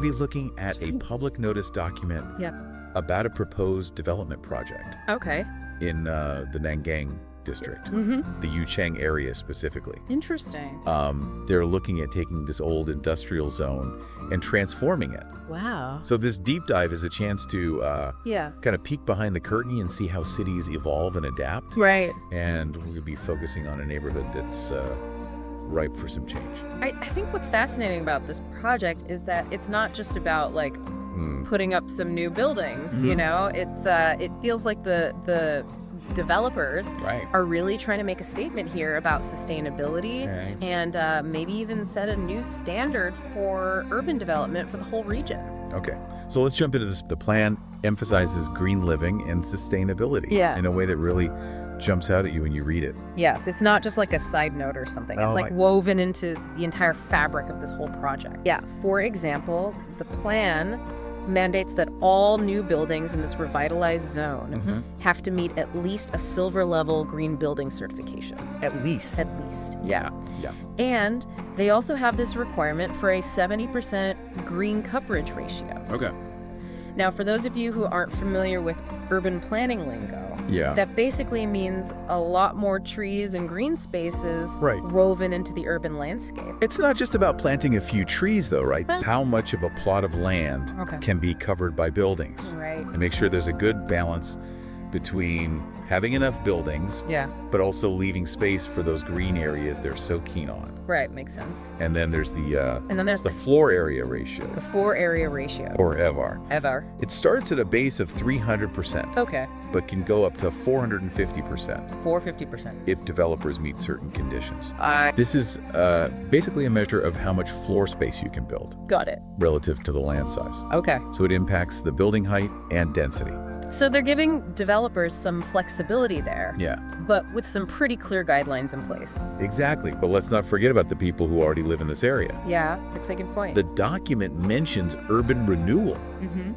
to be looking at a public notice document Yep. about a proposed development project Okay. in the Nangang district, the Yuchang area specifically. Interesting. They're looking at taking this old industrial zone and transforming it. Wow. So this deep dive is a chance to Yeah. kind of peek behind the curtain and see how cities evolve and adapt. Right. And we're going to be focusing on a neighborhood that's ripe for some change. I think what's fascinating about this project is that it's not just about like putting up some new buildings. You know, it feels like the developers Right. are really trying to make a statement here about sustainability Right. and maybe even set a new standard for urban development for the whole region. Okay, so let's jump into this. The plan emphasizes green living and sustainability in a way that really jumps out at you when you read it. Yes, it's not just like a side note or something. It's like woven into the entire fabric of this whole project. Yeah, for example, the plan mandates that all new buildings in this revitalized zone have to meet at least a silver level green building certification. At least. At least, yeah. Yeah. And they also have this requirement for a 70% green coverage ratio. Okay. Now, for those of you who aren't familiar with urban planning lingo, that basically means a lot more trees and green spaces woven into the urban landscape. It's not just about planting a few trees, though, right? How much of a plot of land can be covered by buildings? Right. And make sure there's a good balance between having enough buildings, but also leaving space for those green areas they're so keen on. Right, makes sense. And then there's the the floor area ratio. The floor area ratio. Or EVAR. EVAR. It starts at a base of 300%. Okay. But can go up to 450%. 450%. If developers meet certain conditions. This is basically a measure of how much floor space you can build. Got it. Relative to the land size. Okay. So it impacts the building height and density. So they're giving developers some flexibility there. Yeah. But with some pretty clear guidelines in place. Exactly. But let's not forget about the people who already live in this area. Yeah, that's a good point. The document mentions urban renewal,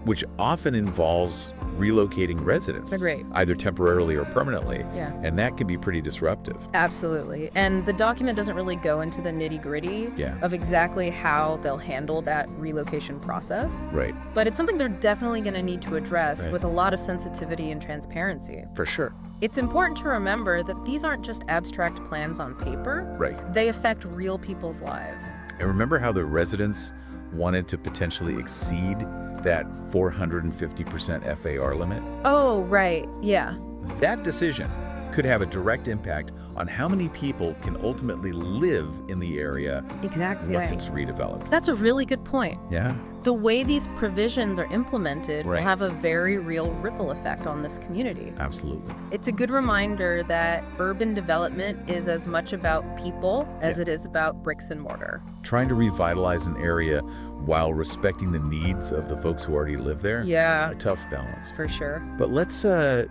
which often involves relocating residents. Agreed. Either temporarily or permanently. Yeah. And that can be pretty disruptive. Absolutely. And the document doesn't really go into the nitty-gritty of exactly how they'll handle that relocation process. Right. But it's something they're definitely going to need to address with a lot of sensitivity and transparency. For sure. It's important to remember that these aren't just abstract plans on paper. Right. They affect real people's lives. And remember how the residents wanted to potentially exceed that 450% FAR limit? Oh, right. Yeah. That decision could have a direct impact on how many people can ultimately live in the area once it's redeveloped. That's a really good point. Yeah. The way these provisions are implemented will have a very real ripple effect on this community. Absolutely. It's a good reminder that urban development is as much about people as it is about bricks and mortar. Trying to revitalize an area while respecting the needs of the folks who already live there. Yeah. A tough balance. For sure. But let's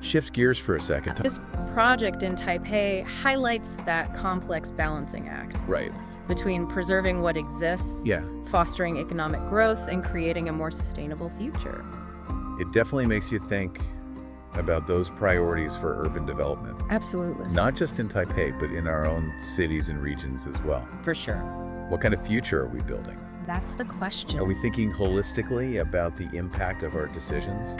shift gears for a second. This project in Taipei highlights that complex balancing act. Right. Between preserving what exists, fostering economic growth, and creating a more sustainable future. It definitely makes you think about those priorities for urban development. Absolutely. Not just in Taipei, but in our own cities and regions as well. For sure. What kind of future are we building? That's the question. Are we thinking holistically about the impact of our decisions?